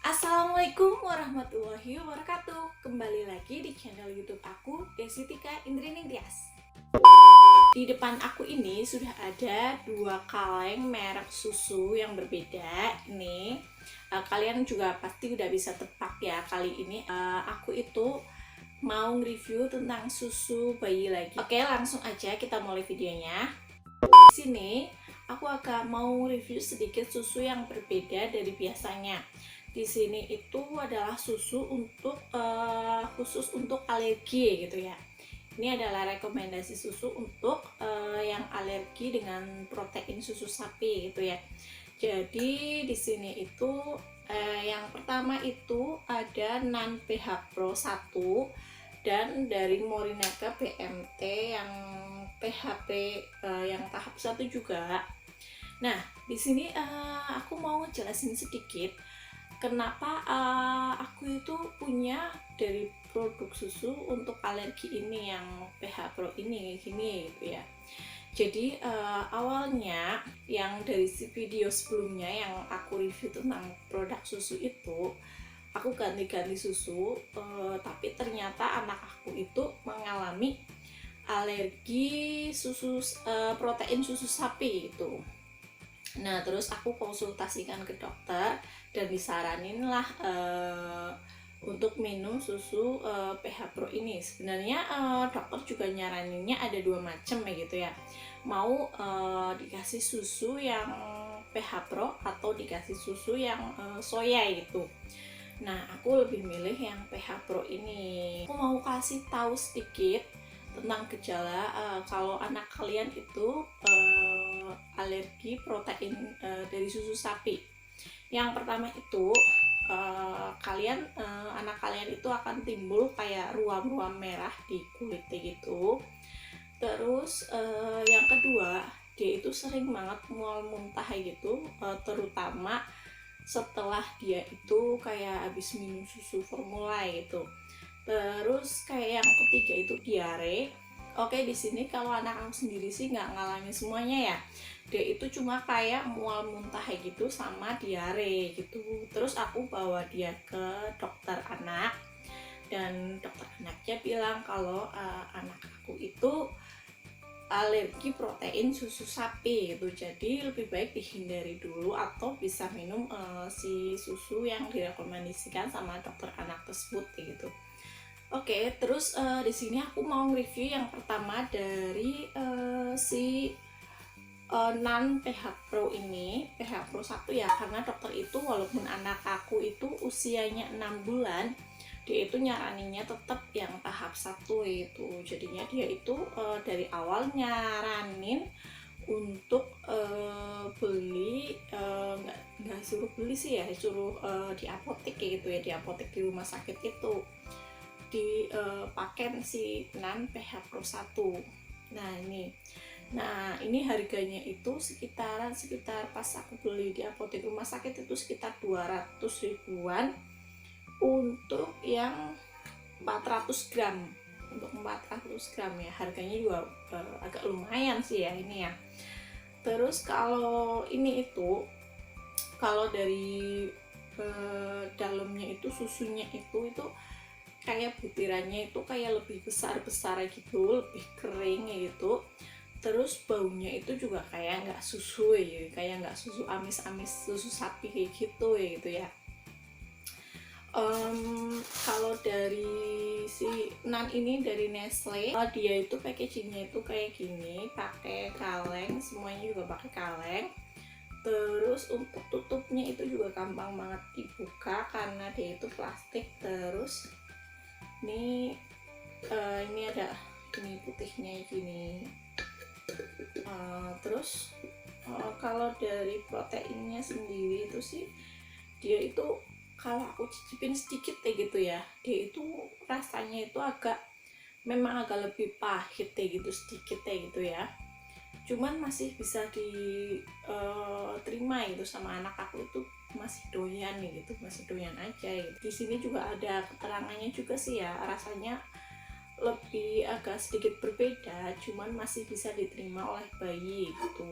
Assalamualaikum warahmatullahi wabarakatuh. Kembali lagi di channel YouTube aku, Desitika Indrini Tias. Di depan aku ini sudah ada dua kaleng merek susu yang berbeda. Ini kalian juga pasti udah bisa tebak ya, kali ini aku itu mau review tentang susu bayi lagi. Oke, langsung aja kita mulai videonya. Di sini aku akan mau review sedikit susu yang berbeda dari biasanya. Di sini itu adalah susu untuk khusus untuk alergi gitu ya. Ini adalah rekomendasi susu untuk yang alergi dengan protein susu sapi gitu ya. Jadi di sini itu yang pertama itu ada Nan PH Pro 1 dan dari Morinaga BMT yang PHP yang tahap 1 juga. Nah, di sini aku mau ngejelasin sedikit kenapa aku itu punya dari produk susu untuk alergi ini yang PH Pro ini gini gitu ya. Jadi awalnya yang dari video sebelumnya yang aku review tentang produk susu itu aku ganti-ganti susu, tapi ternyata anak aku itu mengalami alergi susu protein susu sapi itu. Nah, terus aku konsultasikan ke dokter dan disaranin lah untuk minum susu PH Pro ini. Sebenarnya dokter juga nyaraninnya ada dua macam ya gitu ya. Mau dikasih susu yang PH Pro atau dikasih susu yang soya gitu. Nah, aku lebih milih yang PH Pro ini. Aku mau kasih tahu sedikit tentang gejala kalau anak kalian itu alergi protein dari susu sapi. Yang pertama itu anak kalian itu akan timbul kayak ruam-ruam merah di kulitnya gitu. Terus yang kedua, dia itu sering banget mual muntah gitu, terutama setelah dia itu kayak habis minum susu formula gitu. Terus kayak yang ketiga itu diare. Oke, di sini kalau anak aku sendiri sih nggak ngalamin semuanya ya. Dia itu cuma kayak mual muntah gitu sama diare gitu. Terus aku bawa dia ke dokter anak dan dokter anaknya bilang kalau anak aku itu alergi protein susu sapi gitu. Jadi lebih baik dihindari dulu atau bisa minum si susu yang direkomendasikan sama dokter anak tersebut gitu. Oke, terus di sini aku mau review yang pertama dari si Nan PH Pro ini, PH Pro 1 ya, karena dokter itu walaupun anak aku itu usianya 6 bulan, dia itu nyaraninnya tetap yang tahap 1 itu. Jadinya dia itu dari awal nyaranin untuk beli, nggak suruh beli sih ya, suruh di apotek gitu ya, di apotek di rumah sakit itu di paket si Nan PH Pro 1. Nah ini harganya itu sekitar pas aku beli di apotek rumah sakit itu sekitar 200 ribuan untuk yang 400 gram. Untuk 400 gram ya, harganya juga agak lumayan sih ya ini ya. Terus kalau ini itu, kalau dari dalamnya itu susunya itu kayak butirannya itu kayak lebih besar gitu, lebih kering gitu. Terus baunya itu juga kayak nggak susu ya, kayak nggak susu amis-amis susu sapi kayak gitu ya gitu ya. Kalau dari si Nan ini dari Nestle, dia itu packagingnya itu kayak gini, pakai kaleng, semuanya juga pakai kaleng. Terus untuk tutupnya itu juga gampang banget dibuka karena dia itu plastik. Terus ini ada ini putihnya gini. Terus kalau dari proteinnya sendiri itu sih dia itu kalau aku cicipin sedikit gitu ya, dia itu rasanya itu memang agak lebih pahit gitu sedikit gitu ya. Cuman masih bisa diterima gitu sama anak aku itu, masih doyan gitu, masih doyan aja gitu. Di sini juga ada keterangannya juga sih ya, rasanya lebih agak sedikit berbeda, cuman masih bisa diterima oleh bayi gitu.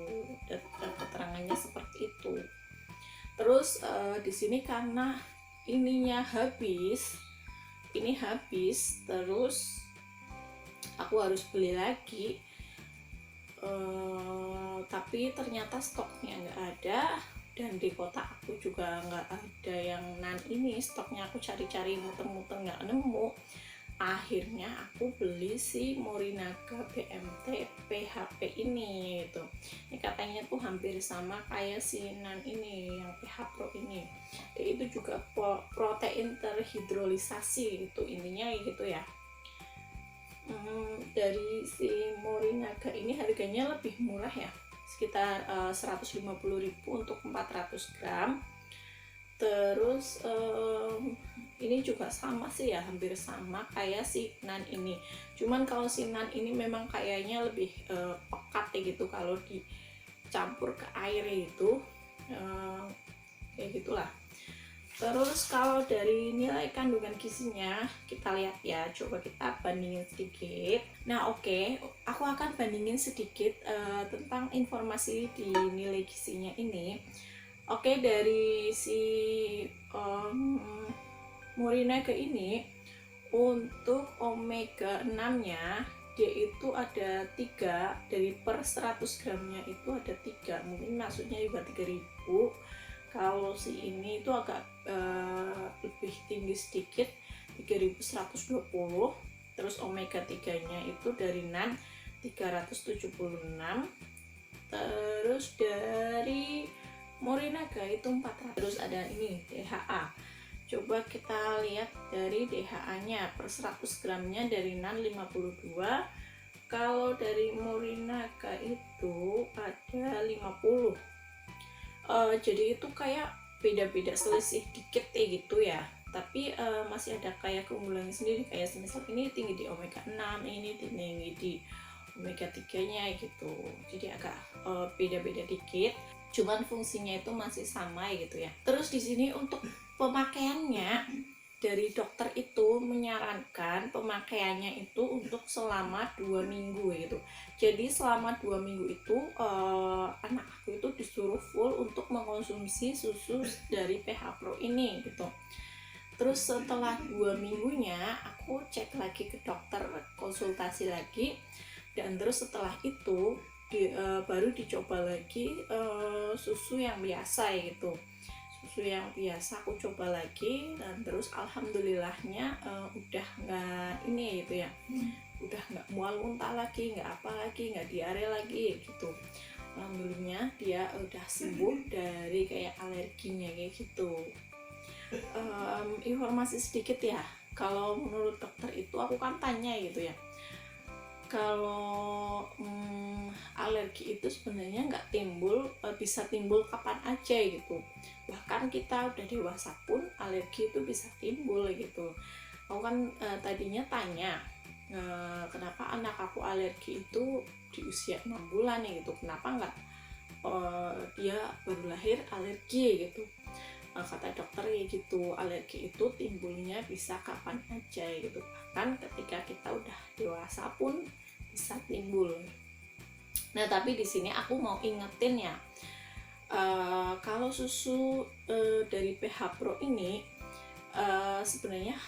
Dan keterangannya seperti itu. Terus di sini karena ininya habis, ini habis, terus aku harus beli lagi. Tapi ternyata stoknya nggak ada, dan di kota aku juga nggak ada yang nan ini. Stoknya aku cari-cari muter-muter nggak nemu. Akhirnya aku beli si Morinaga BMT PHP ini gitu. Ini katanya tuh hampir sama kayak si nan ini yang PH Pro ini. Dia itu juga protein terhidrolisasi itu intinya gitu ya. Dari si Morinaga ini harganya lebih murah ya, sekitar 150.000 untuk 400 gram. Terus ini juga sama sih ya, hampir sama kayak si nan ini. Cuman kalau si nan ini memang kayaknya lebih pekat ya gitu, kalau dicampur ke air itu kayak gitulah. Terus kalau dari nilai kandungan gizinya kita lihat ya, coba kita bandingin sedikit. Nah oke, aku akan bandingin sedikit tentang informasi di nilai gizinya ini. Oke, dari si Morinaga ini untuk omega 6 nya dia itu ada 3, dari per 100 gramnya itu ada 3, mungkin maksudnya juga 3000. Kalau si ini itu agak lebih tinggi sedikit, 3120. Terus omega 3 nya itu dari nan 376. Terus dari Morinaga itu 400. Terus ada ini DHA. Coba kita lihat dari DHA nya per 100 gramnya dari nan 52. Kalau dari Morinaga itu ada 50. Jadi itu kayak beda-beda, selisih dikit gitu ya, tapi masih ada kayak keunggulannya sendiri. Kayak semisal ini tinggi di omega 6, ini tinggi di omega 3 nya gitu, jadi agak beda-beda dikit, cuman fungsinya itu masih sama gitu ya. Terus di sini untuk pemakaiannya, dari dokter itu menyarankan pemakaiannya itu untuk selama 2 minggu gitu. Jadi selama 2 minggu itu anak aku itu disuruh full untuk mengkonsumsi susu dari PH Pro ini gitu. Terus setelah 2 minggunya aku cek lagi ke dokter, konsultasi lagi, dan terus setelah itu baru dicoba lagi susu yang biasa gitu. Susu yang biasa aku coba lagi, dan terus alhamdulillahnya udah nggak ini gitu ya, udah nggak mual muntah lagi, nggak apa lagi, nggak diare lagi gitu. Alhamdulillahnya dia udah sembuh dari kayak alerginya kayak gitu. Informasi sedikit ya, kalau menurut dokter itu aku kan tanya gitu ya, kalau alergi itu sebenarnya nggak timbul, bisa timbul kapan aja gitu. Bahkan kita udah dewasa pun alergi itu bisa timbul gitu. Aku kan tadinya tanya kenapa anak aku alergi itu di usia 6 bulan ya gitu, kenapa nggak dia baru lahir alergi gitu. Kata dokter ya gitu, alergi itu timbulnya bisa kapan aja gitu, bahkan ketika kita udah dewasa pun bisa timbul. Nah tapi di sini aku mau ingetin ya, kalau susu dari PH Pro ini sebenarnya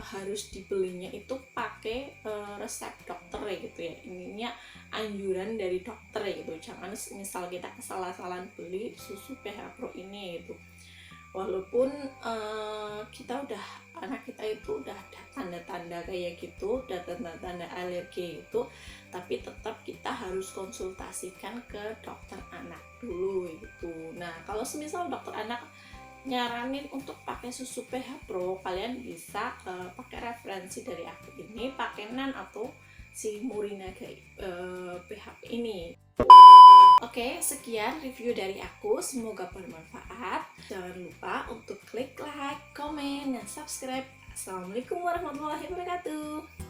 harus dibelinya itu pakai resep dokter ya gitu ya. Ininya anjuran dari dokter ya gitu. Jangan misal kita kesalahan beli susu PH Pro ini gitu. Walaupun anak kita itu udah ada tanda-tanda kayak gitu, udah tanda-tanda alergi itu, tapi tetap kita harus konsultasikan ke dokter anak dulu gitu. Nah kalau semisal dokter anak nyaranin untuk pakai susu PH Pro, kalian bisa pakai referensi dari aku ini, pakai nan atau si Morinaga PH ini. Oke, sekian review dari aku, semoga bermanfaat. Jangan lupa untuk klik like, komen, dan subscribe. Assalamualaikum warahmatullahi wabarakatuh.